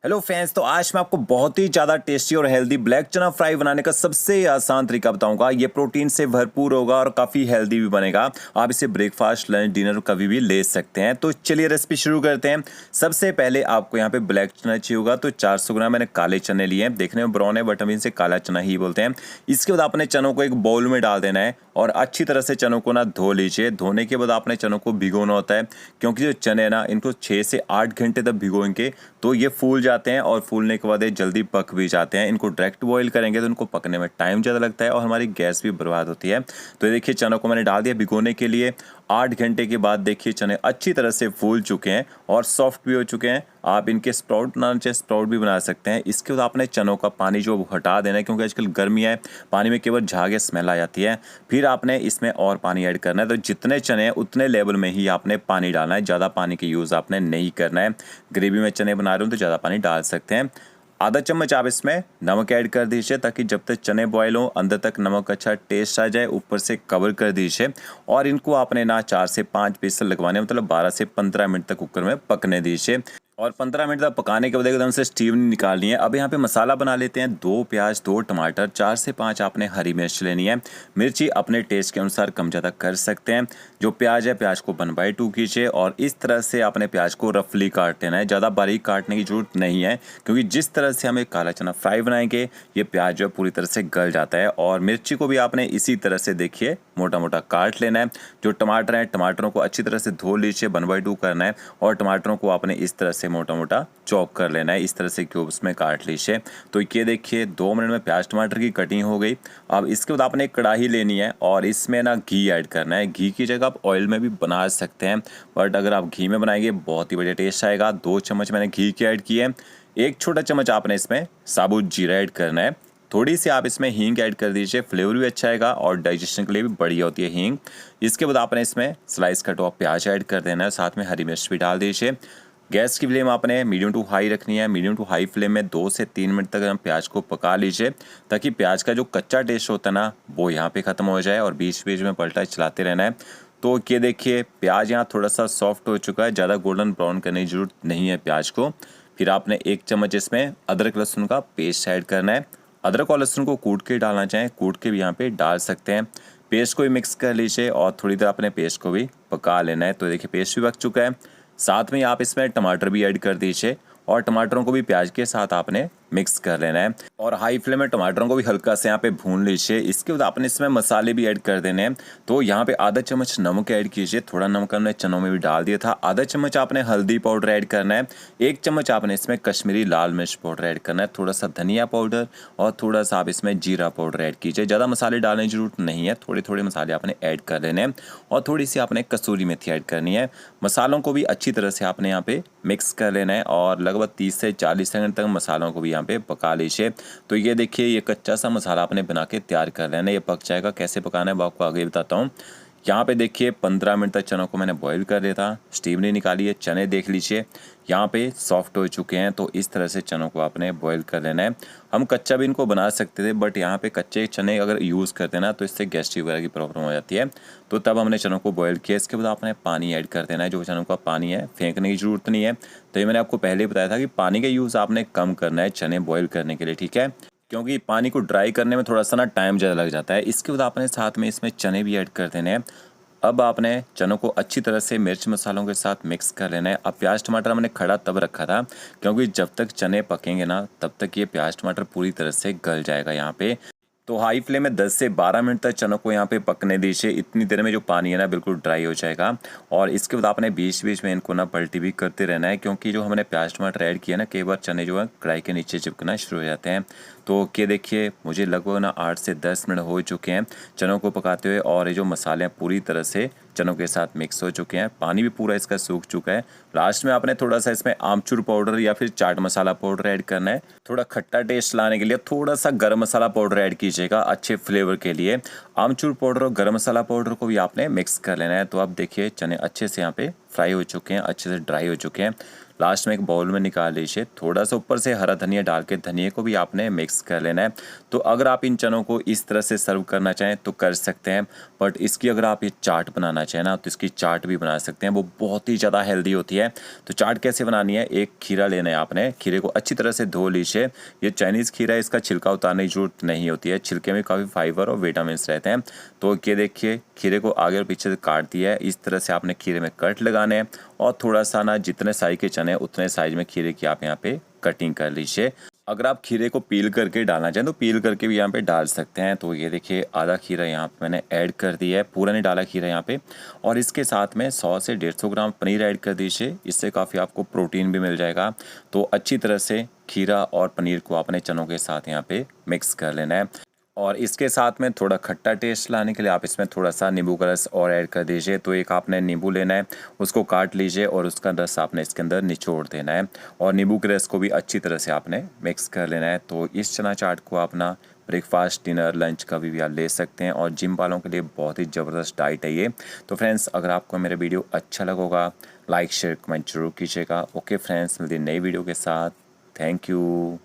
Hello friends, तो आज मैं आपको बहुत ही ज़्यादा टेस्टी और हेल्दी ब्लैक चना फ्राई बनाने का सबसे आसान तरीका बताऊंगा। ये प्रोटीन से भरपूर होगा और काफ़ी हेल्दी भी बनेगा। आप इसे ब्रेकफास्ट, लंच, डिनर कभी भी ले सकते हैं। तो चलिए रेसिपी शुरू करते हैं। सबसे पहले आपको यहाँ पे ब्लैक चना चाहिए होगा। तो 400 ग्राम मैंने काले चने लिए हैं। देखने में ब्राउन है बट हम इनसे काला चना ही बोलते हैं। इसके बाद आपने चनों को एक बाउल में डाल देना है और अच्छी तरह से चनों को ना धो लीजिए। धोने के बाद आपने चनों को भिगोना होता है, क्योंकि जो चने हैं ना, इनको 6 से 8 घंटे तक भिगोएंगे तो ये फूल जाते हैं और फूलने के बाद ये जल्दी पक भी जाते हैं। इनको डायरेक्ट बॉईल करेंगे तो इनको पकने में टाइम ज़्यादा लगता है और हमारी गैस भी बर्बाद होती है। तो ये देखिए, चनों को मैंने डाल दिया भिगोने के लिए। 8 घंटे के बाद देखिए चने अच्छी तरह से फूल चुके हैं और सॉफ्ट भी हो चुके हैं। आप इनके स्प्राउट बनाना चाहे स्प्राउट भी बना सकते हैं। इसके बाद आपने चनों का पानी जो हटा देना है, क्योंकि आजकल गर्मी है, पानी में केवल झाग या स्मेल आ जाती है। फिर आपने इसमें और पानी ऐड करना है। तो जितने चने हैं उतने लेवल में ही आपने पानी डालना है, ज़्यादा पानी का यूज़ आपने नहीं करना है। ग्रेवी में चने बना रहे हो तो ज़्यादा पानी डाल सकते हैं। आधा चम्मच आप इसमें नमक ऐड कर दीजिए, ताकि जब तक चने बॉयल हो अंदर तक नमक अच्छा टेस्ट आ जाए। ऊपर से कवर कर दीजिए और इनको आपने ना 4 से 5 विसल लगवाने, मतलब 12 से 15 मिनट तक कुकर में पकने दीजिए। और 15 मिनट तक पकाने के बाद एकदम से स्टीम नहीं निकालनी है। अब यहाँ पे मसाला बना लेते हैं। 2 प्याज, 2 टमाटर, 4 से 5 आपने हरी मिर्च लेनी है। मिर्ची अपने टेस्ट के अनुसार कम ज़्यादा कर सकते हैं। जो प्याज है, प्याज को 1/2 कीजिए और इस तरह से आपने प्याज को रफली काट लेना है। ज़्यादा बारीक काटने की जरूरत नहीं है, क्योंकि जिस तरह से हमें काला चना फ्राई बनाएंगे ये प्याज जो पूरी तरह से गल जाता है। और मिर्ची को भी आपने इसी तरह से देखिए मोटा मोटा काट लेना है। जो टमाटर हैं, टमाटरों को अच्छी तरह से धो लीजिए, 1/2 करना है और टमाटरों को आपने इस तरह से मोटा मोटा चॉप कर लेना है। इस तरह से क्यूब्स में काट लीजिए। तो ये देखिए 2 मिनट में प्याज टमाटर की कटिंग हो गई। अब इसके बाद आपने एक कढ़ाई लेनी है और इसमें ना घी ऐड करना है। घी की जगह आप ऑयल में भी बना सकते हैं, बट अगर आप घी में बनाएंगे बहुत ही बढ़िया टेस्ट आएगा। 2 चम्मच मैंने घी के ऐड किए। 1 छोटा चम्मच आपने इसमें साबुत जीरा ऐड करना है। थोड़ी सी आप इसमें हींग ऐड कर दीजिए, फ्लेवर भी अच्छा आएगा और डाइजेशन के लिए भी बढ़िया होती है हींग। इसके बाद आपने इसमें स्लाइस कटा हुआ प्याज ऐड कर देना है, साथ में हरी मिर्च भी डाल दीजिए। गैस की फ्लेम आपने मीडियम टू हाई रखनी है। मीडियम टू हाई फ्लेम में 2 से 3 मिनट तक हम प्याज को पका लीजिए, ताकि प्याज का जो कच्चा टेस्ट होता है ना वो यहाँ पे ख़त्म हो जाए और बीच बीच में पलटा चलाते रहना है। तो ये देखिए प्याज यहाँ थोड़ा सा सॉफ्ट हो चुका है, ज़्यादा गोल्डन ब्राउन करने की जरूरत नहीं है प्याज को। फिर आपने 1 चम्मच इसमें अदरक लहसुन का पेस्ट ऐड करना है। अदरक और लहसुन को कूट के डालना चाहें कूट के भी यहाँ पे डाल सकते हैं। पेस्ट को भी मिक्स कर लीजिए और थोड़ी देर अपने पेस्ट को भी पका लेना है। तो देखिए पेस्ट भी पक चुका है। साथ में आप इसमें टमाटर भी ऐड कर दीजिए और टमाटरों को भी प्याज के साथ आपने मिक्स कर लेना है और हाई फ्लेम में टमाटरों को भी हल्का से यहाँ पे भून लीजिए। इसके बाद आपने इसमें मसाले भी ऐड कर देने हैं। तो यहाँ पे आधा चम्मच नमक ऐड कीजिए, थोड़ा नमक हमने चनों में भी डाल दिया था। आधा चम्मच आपने हल्दी पाउडर ऐड करना है। 1 चम्मच आपने इसमें कश्मीरी लाल मिर्च पाउडर ऐड करना है। थोड़ा सा धनिया पाउडर और थोड़ा सा आप इसमें जीरा पाउडर ऐड कीजिए। ज़्यादा मसाले डालने की जरूरत नहीं है, थोड़े थोड़े मसाले आपने ऐड कर लेने हैं और थोड़ी सी आपने कसूरी मेथी ऐड करनी है। मसालों को भी अच्छी तरह से आपने यहाँ पे मिक्स कर लेना है और लगभग 30 से 40 सेकंड तक मसालों को भी यहाँ पे पका लीजिए। तो ये देखिए ये कच्चा सा मसाला आपने बना के तैयार कर लेना है। ये पक जाएगा, कैसे पकाना है वो आपको आगे बताता हूँ। यहाँ पे देखिए 15 मिनट तक चनों को मैंने बॉईल कर लिया था, स्टीम नहीं निकाली है। चने देख लीजिए यहाँ पे सॉफ्ट हो चुके हैं। तो इस तरह से चनों को आपने बॉईल कर लेना है। हम कच्चा भी इनको बना सकते थे, बट यहाँ पे कच्चे चने अगर यूज़ करते हैं ना तो इससे गैस्ट्रिक वगैरह की प्रॉब्लम हो जाती है। तो तब हमने चनों को बॉईल किया। इसके बाद आपने पानी ऐड कर देना है। जो चनों का पानी है फेंकने की ज़रूरत नहीं है। तो ये मैंने आपको पहले ही बताया था कि पानी का यूज़ आपने कम करना है चने बॉईल करने के लिए, ठीक है, क्योंकि पानी को ड्राई करने में थोड़ा सा ना टाइम ज़्यादा लग जाता है। इसके बाद आपने साथ में इसमें चने भी ऐड कर देने हैं। अब आपने चनों को अच्छी तरह से मिर्च मसालों के साथ मिक्स कर लेना है। अब प्याज टमाटर हमने खड़ा तब रखा था, क्योंकि जब तक चने पकेंगे ना तब तक ये प्याज टमाटर पूरी तरह से गल जाएगा यहाँ पे। तो हाई फ्लेम में 10 से 12 मिनट तक चनों को यहाँ पे पकने दीजिए। इतनी देर में जो पानी है ना बिल्कुल ड्राई हो जाएगा। और इसके बाद आपने बीच बीच में इनको ना पलटी भी करते रहना है, क्योंकि जो हमने प्याज टमाटर ऐड किया ना कई बार चने जो है कढ़ाई के नीचे चिपकना शुरू हो जाते हैं। तो ये देखिए मुझे लगभग ना 8 से 10 मिनट हो चुके हैं चनों को पकाते हुए और ये जो मसाले हैं पूरी तरह से चनों के साथ मिक्स हो चुके हैं। पानी भी पूरा इसका सूख चुका है। लास्ट में आपने थोड़ा सा इसमें आमचूर पाउडर या फिर चाट मसाला पाउडर ऐड करना है। थोड़ा खट्टा टेस्ट लाने के लिए थोड़ा सा गरम मसाला पाउडर ऐड कीजिएगा अच्छे फ्लेवर के लिए। आमचूर पाउडर और गरम मसाला पाउडर को भी आपने मिक्स कर लेना है। तो अब देखिए चने अच्छे से यहाँ पे फ्राई हो चुके हैं, अच्छे से ड्राई हो चुके हैं। लास्ट में एक बाउल में निकाल लीजिए। थोड़ा सा ऊपर से हरा धनिया डाल के धनिया को भी आपने मिक्स कर लेना है। तो अगर आप इन चनों को इस तरह से सर्व करना चाहें तो कर सकते हैं, बट इसकी अगर आप ये चाट बनाना चाहें ना तो इसकी चाट भी बना सकते हैं, वो बहुत ही ज़्यादा हेल्दी होती है। तो चाट कैसे बनानी है, एक खीरा लेना है आपने, खीरे को अच्छी तरह से धो लीजिए। ये चाइनीज़ खीरा है, इसका छिलका उतारने की जरूरत नहीं होती है, छिलके में काफ़ी फाइबर और विटामिन रहते हैं। तो ये देखिए खीरे को आगे और पीछे से काट दिया है। इस तरह से आपने खीरे में कट लगाने हैं और थोड़ा सा ना जितने साइज के चने उतने साइज में खीरे की आप यहाँ पे कटिंग कर लीजिए। अगर आप खीरे को पील करके डालना चाहें तो पील करके भी यहाँ पे डाल सकते हैं। तो ये देखिए आधा खीरा यहाँ पे मैंने ऐड कर दिया है, पूरा नहीं डाला खीरा यहाँ पे। और इसके साथ में 100 से 150 ग्राम पनीर ऐड कर दीजिए, इससे काफ़ी आपको प्रोटीन भी मिल जाएगा। तो अच्छी तरह से खीरा और पनीर को आपने चनों के साथ यहाँ पे मिक्स कर लेना है। और इसके साथ में थोड़ा खट्टा टेस्ट लाने के लिए आप इसमें थोड़ा सा नींबू का रस और ऐड कर दीजिए। तो एक आपने नींबू लेना है, उसको काट लीजिए और उसका रस आपने इसके अंदर निचोड़ देना है और नींबू के रस को भी अच्छी तरह से आपने मिक्स कर लेना है। तो इस चना चाट को अपना ब्रेकफास्ट, डिनर, लंच कभी भी आप ले सकते हैं और जिम वालों के लिए बहुत ही ज़बरदस्त डाइट है ये। तो फ्रेंड्स, अगर आपको मेरा वीडियो अच्छा लगा, लाइक शेयर कमेंट जरूर कीजिएगा। ओके फ्रेंड्स, मिलती नई वीडियो के साथ। Thank you.